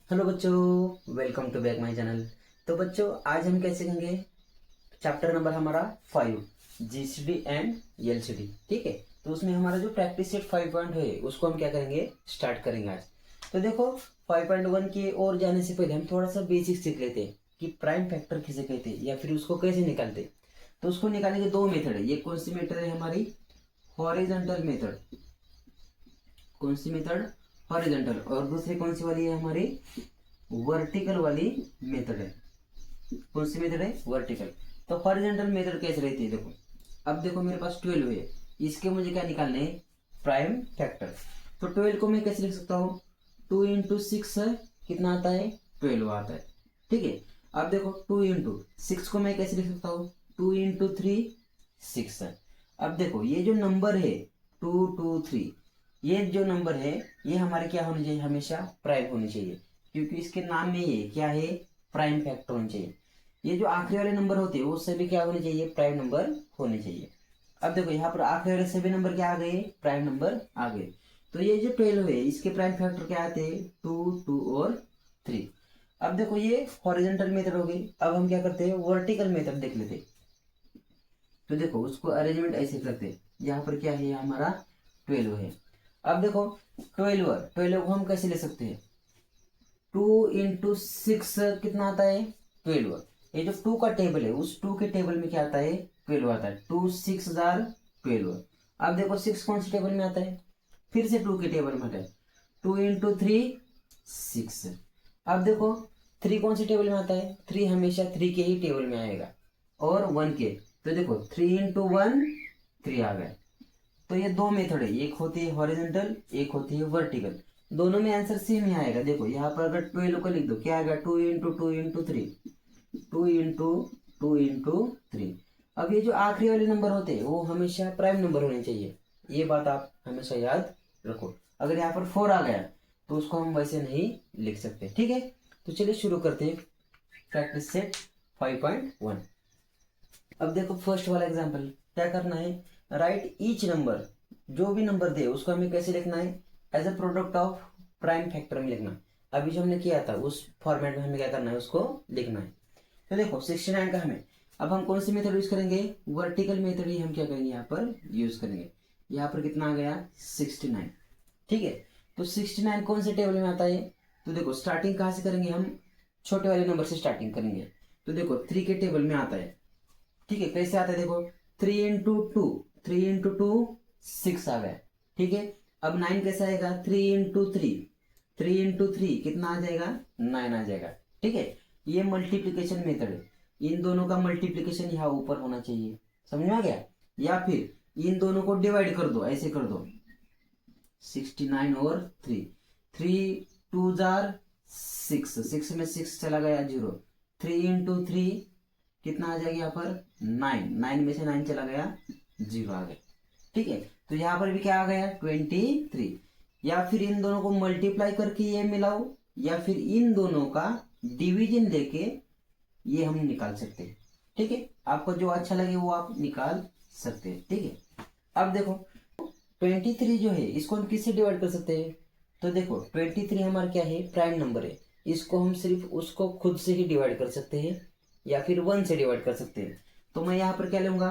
Hello बच्चों, welcome to back my channel. तो बच्चों, आज हम कैसे सीखेंगे चैप्टर नंबर हमारा 5, जीसीडी एंड एलसीडी। ठीक है, तो उसमें हमारा जो प्रैक्टिस सेट 5 है उसको हम क्या करेंगे, स्टार्ट करेंगे आज। तो देखो, 5.1 की ओर जाने से पहले हम थोड़ा सा बेसिक सीख लेते हैं कि प्राइम फैक्टर किसे कहते हैं या फिर उसको कैसे निकालते हैं। तो उसको निकालने के दो मेथड है। ये कौन सी मेथड है हमारी, हॉरिजॉन्टल मेथड। कौन सी मेथड, हॉरिजॉन्टल। और दूसरी कौन सी वाली है हमारी, वर्टिकल वाली मेथड है। कौन सी मेथड है, वर्टिकल। तो हॉरिजॉन्टल मेथड कैसे रहती है, देखो। अब देखो, मेरे पास 12 है, इसके मुझे क्या निकालने है, प्राइम फैक्टर। तो 12 को मैं कैसे लिख सकता हूँ, 2 × 6 कितना आता है, 12 आता है। ठीक है। अब देखो, 2 × 6 को मैं कैसे लिख सकता हूँ, 2 × 3 6 है। अब देखो, ये जो नंबर है 2 2 3, ये जो नंबर है ये हमारे क्या होने चाहिए, हमेशा प्राइम होनी चाहिए, क्योंकि इसके नाम में ये क्या है, प्राइम फैक्टर होने चाहिए। ये जो आखिरी वाले नंबर होते हैं वो सभी क्या होने चाहिए, प्राइम नंबर होने चाहिए। अब देखो, यहाँ पर आखिरी वाले सभी नंबर क्या आ गए, प्राइम नंबर आ गए। तो ये जो 12 है इसके प्राइम फैक्टर क्या आते हैं, 2 2 और 3। अब देखो, ये हॉरिजॉन्टल मेथड हो गई। अब हम क्या करते हैं, वर्टिकल मेथड देख लेते हैं। तो देखो, उसको अरेंजमेंट ऐसे करते हैं। यहाँ पर क्या है, हमारा 12 है। अब देखो, 12 को हम कैसे ले सकते हैं, 2 × 6 कितना आता है, 12। ये जो 2 का टेबल है उस 2 के टेबल में क्या आता है, 12 आता है। 2 × 6 = 12। अब देखो, 6 कौन से टेबल में आता है, फिर से 2 के टेबल में आता है। 2 × 3 6। अब देखो, 3 कौन से टेबल में आता है, 3 हमेशा 3 के ही टेबल में आएगा, और 1 के। तो देखो, 3 × 1 3 आ गए। तो ये दो मेथड है, एक होती है हॉरिजॉन्टल, एक होती है वर्टिकल। दोनों में आंसर सेम ही आएगा। देखो, यहाँ पर अगर 12 को लिख दो, क्या आएगा, 2 × 2 × 3, 2 × 2 × 3। अब ये जो आखिरी वाले नंबर होते हैं वो हमेशा प्राइम नंबर होने चाहिए, ये बात आप हमेशा याद रखो। अगर यहाँ पर 4 आ गया तो उसको हम वैसे नहीं लिख सकते। ठीक है, तो चलिए शुरू करते हैं प्रैक्टिस सेट 5.1। अब देखो, फर्स्ट वाला एग्जांपल क्या करना है, राइट ईच नंबर। जो भी नंबर दे उसको हमें कैसे लिखना है, as a product of prime factor में लिखना। अभी जो हमने किया था उस फॉर्मेट में हमें क्या करना है, उसको लिखना है। तो देखो, 69 का हमें, अब हम कौन सी मेथड यूज करेंगे, वर्टिकल मेथड ही हम क्या करेंगे, यहाँ पर यूज करेंगे। यहाँ पर कितना आ गया, 69। ठीक है, तो 69 कौन से टेबल में आता है। तो देखो, स्टार्टिंग कहाँ से करेंगे हम, छोटे वाले नंबर से स्टार्टिंग करेंगे। तो देखो, 3 के टेबल में आता है। ठीक है, कैसे आता है, देखो, 3 × 2, 3 × 2 6 आ गया। ठीक है, अब 9 कैसे आएगा, 3 × 3, 3 × 3 कितना आ जाएगा, 9 आ जाएगा। ठीक है, ये मल्टीप्लीकेशन मेथड है। इन दोनों का मल्टीप्लीकेशन यहाँ ऊपर होना चाहिए, समझ में आ गया। या फिर इन दोनों को डिवाइड कर दो, ऐसे कर दो, 69 और 3, 3 × 2 = 6, 6 में 6 चला गया, 0। 3 × 3 कितना आ जाएगा, यहाँ पर 9, 9 में से 9 चला गया, 0 आ गया। ठीक है, तो यहाँ पर भी क्या आ गया, 23। या फिर इन दोनों को मल्टीप्लाई करके ये मिलाओ, या फिर इन दोनों का डिवीजन लेके ये हम निकाल सकते हैं। ठीक है, आपको जो अच्छा लगे वो आप निकाल सकते हैं। ठीक है, अब देखो, 23 जो है इसको हम किससे डिवाइड कर सकते हैं। तो देखो, 23 हमारा क्या है, प्राइम नंबर है। इसको हम सिर्फ उसको खुद से ही डिवाइड कर सकते हैं, या फिर 1 से डिवाइड कर सकते हैं। तो मैं यहाँ पर क्या लूंगा,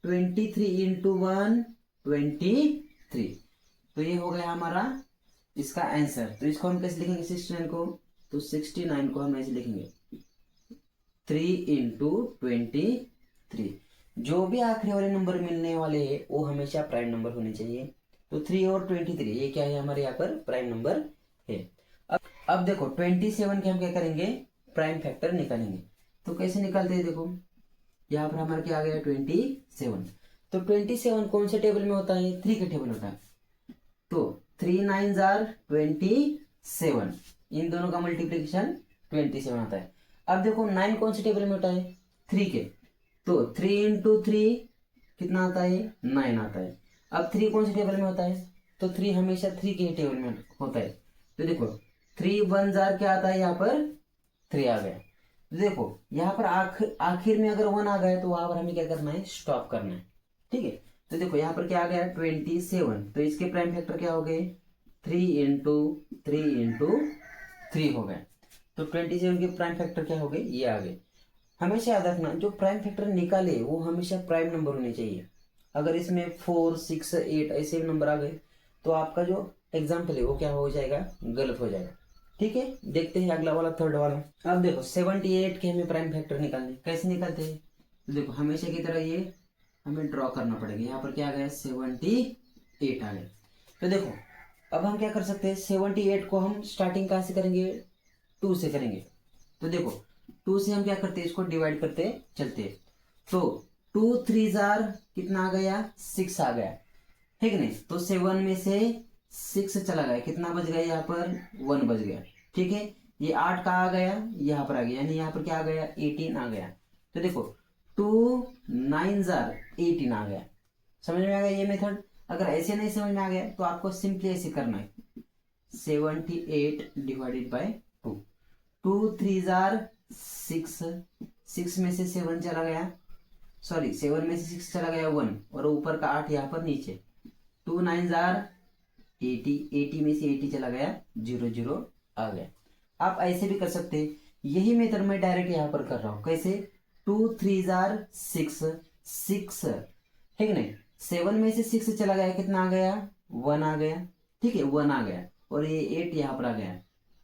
23 × 1 23। तो ये हो गया हमारा इसका आंसर। तो इसको हम कैसे लिखेंगे, 69 को, तो 69 को हम ऐसे लिखेंगे, 3 × 23। जो भी आखिरी वाले नंबर मिलने वाले हैं वो हमेशा प्राइम नंबर होने चाहिए। तो 3 और 23 ये क्या है, हमारे यहाँ पर प्राइम नंबर है। अब देखो, 27 के हम क्या करेंगे, प्राइम फैक्टर निकालेंगे। तो कैसे निकालते हैं, देखो, यहाँ पर हमारा क्या आ गया, 27। तो 27 कौन से टेबल में होता है, 3 के टेबल होता है। तो 3 × 9 = 27, इन दोनों का मल्टीप्लीकेशन 27 आता है। अब देखो, 9 कौन से टेबल में होता है, 3 के। तो 3 × 3 कितना आता है, 9 आता है। अब 3 कौन से टेबल में होता है, तो 3 हमेशा 3 के टेबल में होता है। तो देखो, 3 × 1 = क्या आता है, यहाँ पर 3 आ गया। तो देखो, यहाँ पर आखिर में अगर 1 आ गया तो वहां पर हमें क्या करना है, स्टॉप करना है। ठीक है, तो देखो यहाँ पर क्या आ गया, 27। तो इसके प्राइम फैक्टर क्या हो गए, 3 × 3 × 3 हो गए। तो 27 के प्राइम फैक्टर क्या हो गए, ये आ गए। हमेशा याद रखना, जो प्राइम फैक्टर निकाले वो हमेशा प्राइम नंबर होने चाहिए। अगर इसमें 4, 6, 8 ऐसे नंबर आ गए तो आपका जो एग्जाम्पल है वो क्या हो जाएगा, गलत हो जाएगा। ठीक है, देखते हैं अगला वाला, थर्ड वाला। अब देखो 78 के हमें प्राइम फैक्टर निकालने, कैसे निकालते हैं, तो देखो हमेशा की तरह ये हमें ड्रॉ करना पड़ेगा। यहाँ पर क्या आ गया, 78 आ गया। तो देखो अब हम क्या कर सकते हैं, 78 को हम स्टार्टिंग कहाँ से करेंगे, 2 से करेंगे। तो देखो 2 से हम क्या करते हैं, इसको डिवाइड करते चलते हैं। तो 2 3 जार कितना आ गया, 6 आ गया, ठीक नहीं। तो 7 में से 6 चला गया, कितना बच गया, यहाँ पर 1 बच गया। ठीक है, ये 8 का आ गया, यहाँ पर आ गया, यानी यहाँ पर क्या आ गया, 18 आ गया। तो देखो 2 9 जार 18 आ गया। समझ में आ गया ये मेथड। अगर ऐसे नहीं समझ में आ गया तो आपको सिंपली ऐसे करना है, 78 डिवाइडेड बाय 2। 2 3 जार 6, 6 में से 7 चला गया, सॉरी 7 में से 6 चला गया 1, और ऊपर का 8 यहाँ पर नीचे। 2 9 जार 80, 80 में से 80 चला गया, 0 0 आ गया। आप ऐसे भी कर सकते हैं, यही मेथड मैं डायरेक्ट यहाँ पर कर रहा हूँ। कैसे, 2 3 जार 6, 6 ठीक नहीं, 7 में से 6 चला गया, कितना आ गया, 1 आ गया। ठीक है, 1 आ गया, और ये 8 यहाँ पर आ गया,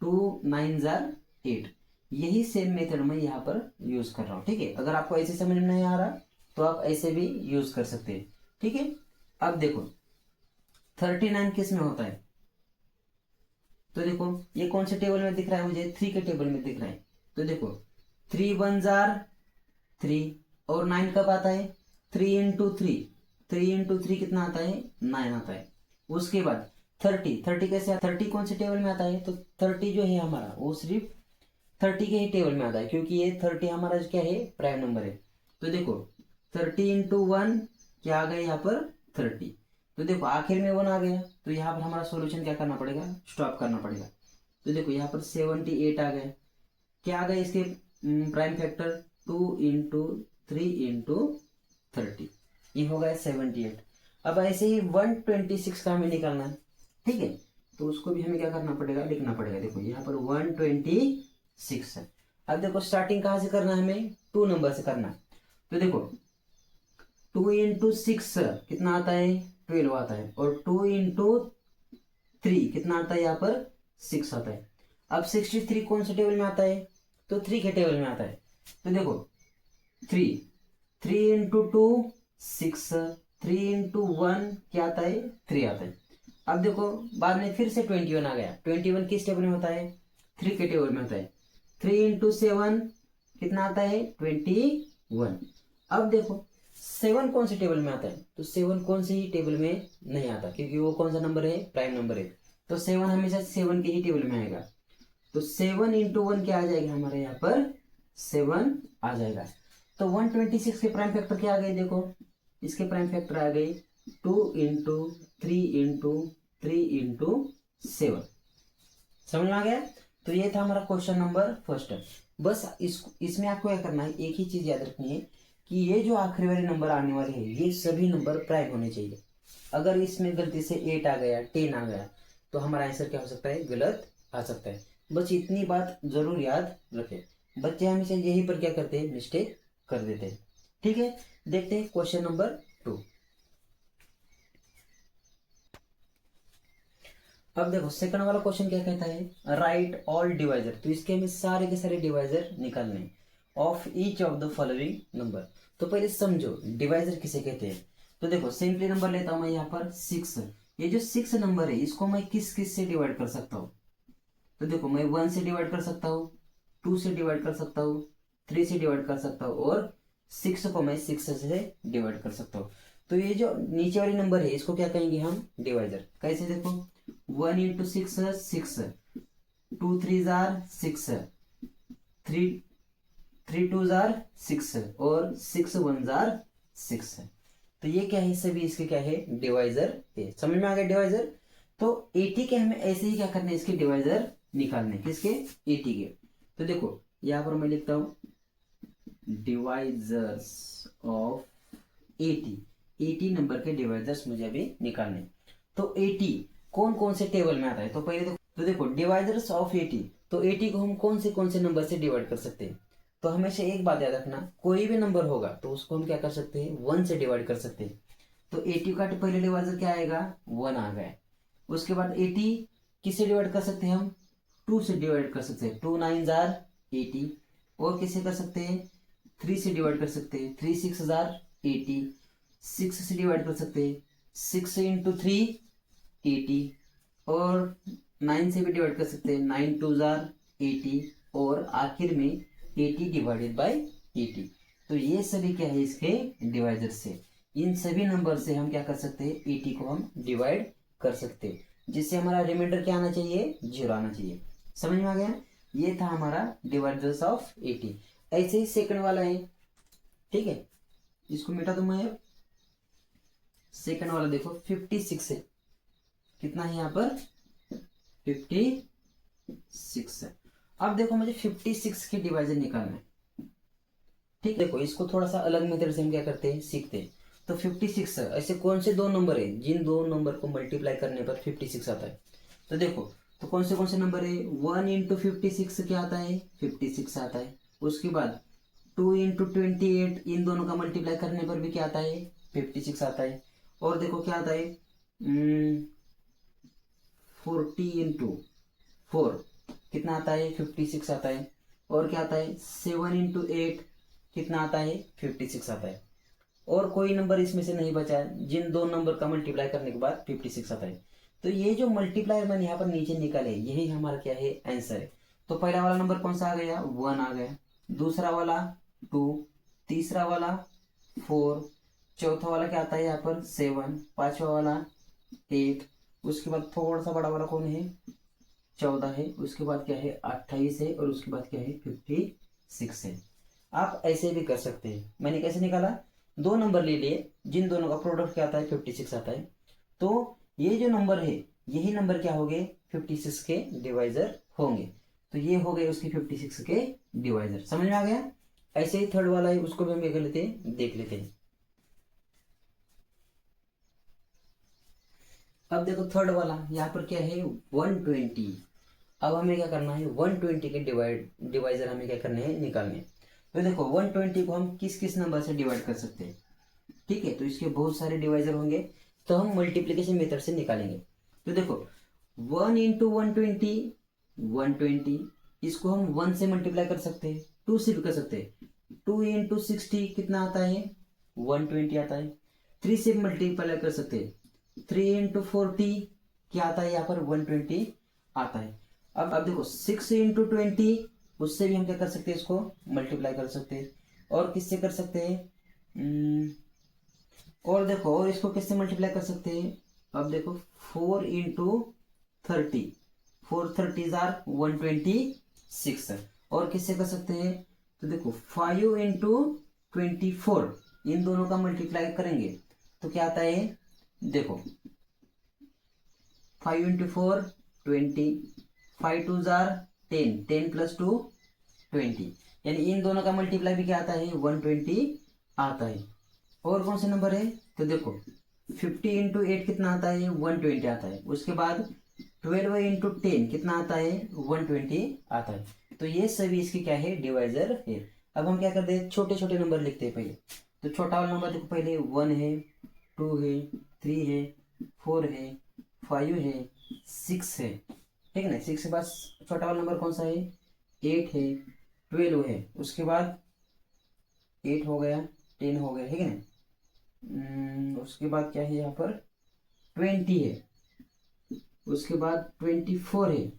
2 9 जार 8। यही सेम मेथड मैं यहाँ पर यूज कर रहा हूँ। ठीक है, अगर आपको ऐसे समझ में नहीं आ रहा तो आप ऐसे भी यूज कर सकते हैं। ठीक है, अब देखो 39 किस में होता है, तो देखो ये कौन से टेबल में दिख रहा है मुझे, 3 के टेबल में दिख रहा है। तो देखो 3 1 जार 3, और 9 कब आता है, 3 इंटू 3, 3 इंटू 3 कितना आता है, 9 आता है। उसके बाद 30, 30 कैसे आता है, 30 कौन से टेबल में आता है, तो 30 जो है हमारा वो सिर्फ 30 के ही टेबल में आता है, क्योंकि ये 30 हमारा क्या है, प्राइम नंबर है। तो देखो 30 इंटू 1 क्या आ गया यहाँ पर, 30। तो देखो आखिर में 1 आ गया, तो यहाँ पर हमारा सॉल्यूशन क्या करना पड़ेगा, स्टॉप करना पड़ेगा। तो देखो यहाँ पर 78 आ गए, क्या आ गए इसके प्राइम फैक्टर, 2 इंटू 3 इंटू 30, ये हो गया 78। अब ऐसे ही 126 का हमें निकालना है। ठीक है, तो उसको भी हमें क्या करना पड़ेगा, लिखना पड़ेगा। देखो यहाँ पर 126 है। अब देखो स्टार्टिंग कहाँ से करना है, हमें 2 नंबर से करना है। तो देखो 2 इंटू 6 कितना आता है, 12 आता है, और 2 इंटू 3 कितना आता है, यहाँ पर 6 आता है। अब 63 कौन से टेबल में आता है, तो 3 के टेबल में आता है। तो देखो 3 इंटू 2 6, 3 इंटू 1 क्या आता है, 3 आता है। अब देखो बाद में फिर से 21 आ गया, 21 किस टेबल में होता है, 3 के टेबल में होता है। 3 इंटू 7 कितना आता है, 21। अब देखो 7 कौन से टेबल में आता है, तो 7 कौन से ही टेबल में नहीं आता, क्योंकि वो कौन सा नंबर है, प्राइम नंबर है। तो 7 हमेशा 7 के ही टेबल में आएगा। तो 7 इंटू 1 क्या आ जाएगा, हमारे यहाँ पर 7 आ जाएगा। तो 126 के प्राइम फैक्टर क्या आ गए, देखो इसके प्राइम फैक्टर आ गए 2 इंटू 3 इंटू 3 इंटू 7। समझ में आ गया। तो ये था हमारा क्वेश्चन नंबर फर्स्ट। बस इसमें आपको क्या करना है, एक ही चीज याद रखनी है कि ये जो आखिरी वाले नंबर आने वाले हैं ये सभी नंबर प्राइम होने चाहिए। अगर इसमें गलती से 8 आ गया, 10 आ गया, तो हमारा आंसर क्या हो सकता है, गलत आ सकता है। बस इतनी बात जरूर याद रखें। बच्चे हमेशा यही पर क्या करते हैं, मिस्टेक कर देते हैं। ठीक है, देखते हैं क्वेश्चन नंबर 2। अब देखो सेकंड वाला क्वेश्चन क्या कहता है, राइट ऑल डिवाइजर। तो इसके हमें सारे के सारे डिवाइजर निकालने of each of the following number. तो पहले समझो डिवाइजर किसे कहते हैं। तो देखो सिंपली नंबर लेता हूं मैं यहाँ पर 6। ये जो 6 नंबर है इसको मैं किस किस से डिवाइड कर सकता हूँ, तो देखो मैं 1 से डिवाइड कर सकता हूँ, 2 से डिवाइड कर सकता हूँ, 3 से डिवाइड कर सकता हूँ, और 6 को मैं 6 से डिवाइड कर सकता हूँ। तो ये जो नीचे वाली नंबर है इसको क्या कहेंगे हम, डिवाइजर। कैसे, देखो 1 इंटू 6 6, 2 3 जार 6, 3 2 जार 6, और 6 1 जार 6। तो ये क्या है, सभी इसके क्या है, डिवाइजर है। समझ में आ गया डिवाइजर। तो 80 के हमें ऐसे ही क्या करना है, इसके डिवाइजर निकालने, किसके, 80 के। तो देखो यहां पर मैं लिखता हूं डिवाइजर्स ऑफ 80 नंबर के डिवाइजर्स मुझे अभी निकालने। तो 80 कौन कौन से टेबल में आता है, तो पहले तो देखो डिवाइजर्स ऑफ 80। तो 80 को हम कौन से नंबर से डिवाइड कर सकते हैं? तो हमेशा एक बात याद रखना, कोई भी नंबर होगा तो उसको हम क्या कर सकते हैं, 1 से डिवाइड कर सकते हैं। तो 80 का पहले डिवाइजर क्या आएगा, 1 आ गया। उसके बाद 80 किससे डिवाइड कर सकते हैं हम, 2 से डिवाइड कर सकते हैं, 2 9 जार 80। और किसे कर सकते हैं, 3 से डिवाइड कर सकते हैं, 3 6 जार 80। 6 से डिवाइड कर सकते हैं, 6 इंटू 3 80। और 9 से भी डिवाइड कर सकते हैं, 9 2 जार 80। और आखिर में 80 डिवाइडेड बाय 80। तो ये सभी क्या है, इसके डिवाइजर से। इन सभी नंबर से हम क्या कर सकते हैं, 80 को हम डिवाइड कर सकते हैं, जिससे हमारा रिमाइंडर क्या आना चाहिए, 0 आना चाहिए। समझ में आ गया? ये था हमारा डिवाइजर्स ऑफ 80। ऐसे ही सेकंड वाला है, ठीक है, इसको मिटा दूं मैं अब। सेकंड वाला देखो 56 है, कितना है यहाँ पर, 56 है। अब देखो मुझे 56 के डिवाइजर निकालना है, ठीक। देखो इसको थोड़ा सा अलग मेथड से हम क्या करते हैं, सीखते हैं। तो 56 है, ऐसे कौन से दो नंबर है जिन दो नंबर को मल्टीप्लाई करने पर 56 आता है? तो देखो, तो कौन से नंबर है, 1 इंटू 56 क्या आता है, 56 आता है। उसके बाद 2 इंटू 28, इन दोनों का मल्टीप्लाई करने पर भी क्या आता है, 56 आता है। और देखो क्या आता है, 40 इंटू 4 कितना आता है, 56 आता है। और क्या आता है, 7 इंटू 8 कितना आता है, 56 आता है। और कोई नंबर इसमें से नहीं बचा है जिन दो नंबर का मल्टीप्लाई करने के बाद 56 आता है। तो ये जो मल्टीप्लायर मैंने यहाँ पर नीचे निकाले, यही हमारा क्या है, आंसर है। तो पहला वाला नंबर कौन सा आ गया, 1 आ गया। दूसरा वाला 2, तीसरा वाला 4, चौथा वाला क्या आता है यहाँ पर 7, पांचवा वाला 8। उसके बाद थोड़ा सा बड़ा वाला कौन है, 14 है। उसके बाद क्या है, 28 है। और उसके बाद क्या है, 56 है। आप ऐसे भी कर सकते हैं। मैंने कैसे निकाला, दो नंबर ले लिए जिन दोनों का प्रोडक्ट क्या आता है, 56 आता है। तो ये जो नंबर है, यही नंबर क्या हो गए, 56 के डिवाइजर होंगे। तो ये हो गए उसके 56 के डिवाइजर। समझ में आ गया? ऐसे ही थर्ड वाला है, उसको भी हम क्या कर लेते हैं, देख लेते हैं। अब देखो थर्ड वाला, यहाँ पर क्या है, 120। अब हमें क्या करना है, 120 के डिवाइजर हमें क्या करने हैं, निकालने हैं। तो देखो 120 को हम किस किस नंबर से डिवाइड कर सकते हैं, ठीक है। तो इसके बहुत सारे डिवाइजर होंगे, तो हम मल्टीप्लीकेशन मेथड से निकालेंगे। तो देखो 1 इंटू 120, 120, इसको हम 1 से मल्टीप्लाई कर सकते हैं, 2 से भी कर सकते हैं। 2 इंटू 60 कितना आता है, 120 आता है। 3 से मल्टीप्लाई कर सकते हैं, 3 इंटू 40 क्या आता है, यहाँ पर 120 आता है। अब देखो 6 इंटू 20, उससे भी हम क्या कर सकते हैं, इसको मल्टीप्लाई कर सकते हैं। और किससे कर सकते हैं, और देखो, और इसको किससे मल्टीप्लाई कर सकते हैं। अब देखो 4 इंटू 30, 4 30 जार 126। और किससे कर सकते हैं, तो देखो 5 इंटू 24, इन दोनों का मल्टीप्लाई करेंगे तो क्या आता है, देखो 5 इंटू 4 20, 5 2 जार 10, 10 प्लस 2 20। यानी इन दोनों का मल्टीप्लाई भी क्या आता है, 120 आता है। और कौन से नंबर है, तो देखो 50 इंटू 8 कितना आता है, 120 आता है। उसके बाद 12 इंटू 10 कितना आता है, 120 आता है। तो ये सभी इसके क्या है, डिवाइजर है। अब हम क्या करते हैं, छोटे छोटे नंबर लिखते हैं पहले। तो छोटा वाला नंबर देखो, पहले 1 है, 2 है, 3 है, 4 है, 5 है, 6 है, ठीक है ना। 6 के बाद छोटा वाला नंबर कौन सा है, 8 है, 12 है। उसके बाद 8 हो गया, 10 हो गया, ठीक है ना। उसके बाद क्या है, यहाँ पर 20 है। उसके बाद 24 है,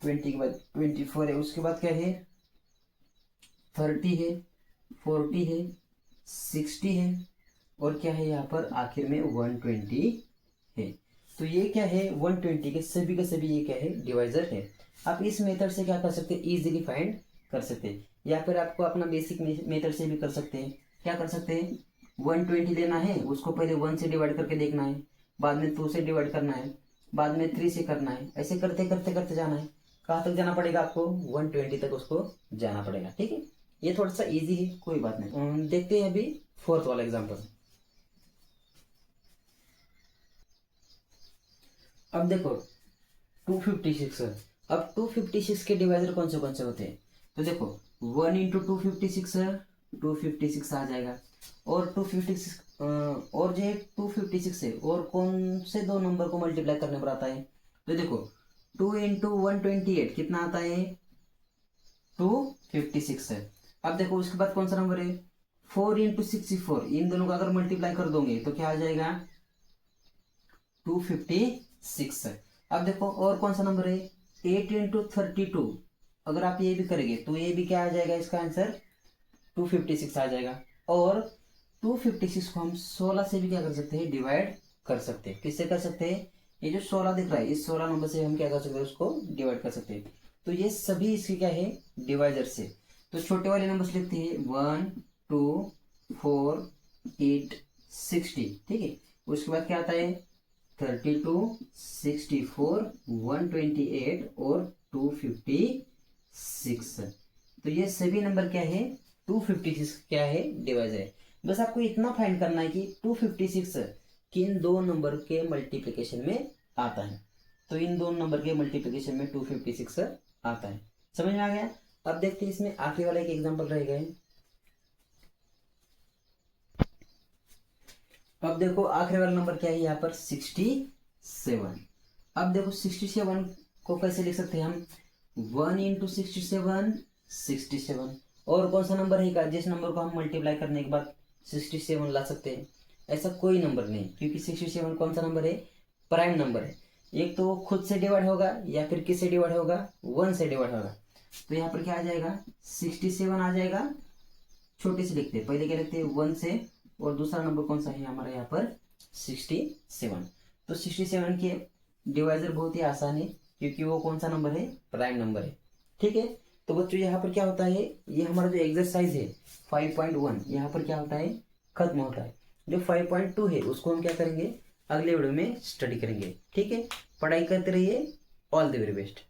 20 के बाद 24 है। उसके बाद क्या है, 30 है, 40 है, 60 है। और क्या है यहाँ पर आखिर में 120 है। तो ये क्या है, 120 के सभी ये क्या है, डिवाइजर है। आप इस मेथड से क्या कर सकते हैं, इजीली फाइंड कर सकते हैं। या फिर आपको अपना बेसिक मेथड से भी कर सकते हैं। क्या कर सकते हैं, 120 लेना है, उसको पहले 1 से डिवाइड करके देखना है, बाद में 2 से डिवाइड करना है, बाद में 3 से करना है। ऐसे करते करते करते जाना है। कहाँ तक जाना पड़ेगा आपको, 120 तक उसको जाना पड़ेगा, ठीक है। ये थोड़ा सा इजी है, कोई बात नहीं। देखते हैं अभी फोर्थ वाला एग्जाम्पल। अब देखो 256 है, अब 256 के डिवाइजर कौन से होते हैं? तो देखो 1 इंटू 256 256 आ जाएगा, और 256 और जो 256 है और कौन से दो नंबर को मल्टीप्लाई करने पर आता है? तो देखो 2 इंटू 128 कितना आता है? 256 है। अब देखो उसके बाद कौन सा नंबर है? 4 इंटू 64, इन दोनों का अगर मल्टीप्लाई कर दोगे तो क्या आ जाएगा? 256 है। अब देखो और कौन सा नंबर है? 8 इंटू 32, अगर आप ये भी करेंगे तो ये भी क्या आ जाएगा? इसका आंसर 256 आ जाएगा। और 256 को हम 16 से भी क्या कर सकते हैं? डिवाइड कर सकते हैं। किससे कर सकते हैं? ये जो 16 दिख रहा है, इस 16 नंबर से हम क्या कर सकते हैं? उसको डिवाइड कर सकते हैं। तो ये सभी इसके क्या है? डिवाइजर से। तो छोटे वाले नंबर लिखते हैं 1 2 4 8 60, ठीक है। उसके बाद क्या आता है? 32 64 128 और 256। तो ये सभी नंबर क्या है? 256 क्या है? डिवाइजर है। बस आपको इतना फाइंड करना है कि 256 किन दो नंबर के मल्टीप्लिकेशन में आता है। तो इन दो नंबर के मल्टीप्लिकेशन में 256 आता है। समझ में आ गया? अब देखते हैं इसमें आखिरी वाला एक एग्जांपल रहेगा। अब देखो आखिरी वाला नंबर क्या है यहाँ पर? 67। अब देखो 67 को कैसे लिख सकते हैं हम? 1 इंटू 67 67। और कौन सा नंबर है जिस नंबर को हम मल्टीप्लाई करने के बाद 67 ला सकते हैं? ऐसा कोई नंबर नहीं, क्योंकि 67 कौन सा नंबर है? प्राइम नंबर है। एक तो वो खुद से डिवाइड होगा या फिर किससे डिवाइड होगा? 1 से डिवाइड होगा। तो यहाँ पर क्या आ जाएगा? 67 आ जाएगा। छोटे से लिखते हैं, पहले क्या लिखते हैं? 1 से, और दूसरा नंबर कौन सा है हमारा यहाँ पर? 67। तो 67 के डिवाइजर बहुत ही आसान है, क्योंकि वो कौन सा नंबर है? प्राइम नंबर है, ठीक है। तो बच्चों यहाँ पर क्या होता है? ये हमारा जो एक्सरसाइज है 5.1 यहाँ पर क्या होता है? खत्म होता है। जो 5.2 है उसको हम क्या करेंगे? अगले वीडियो में स्टडी करेंगे, ठीक है। पढ़ाई करते रहिए। All the very best.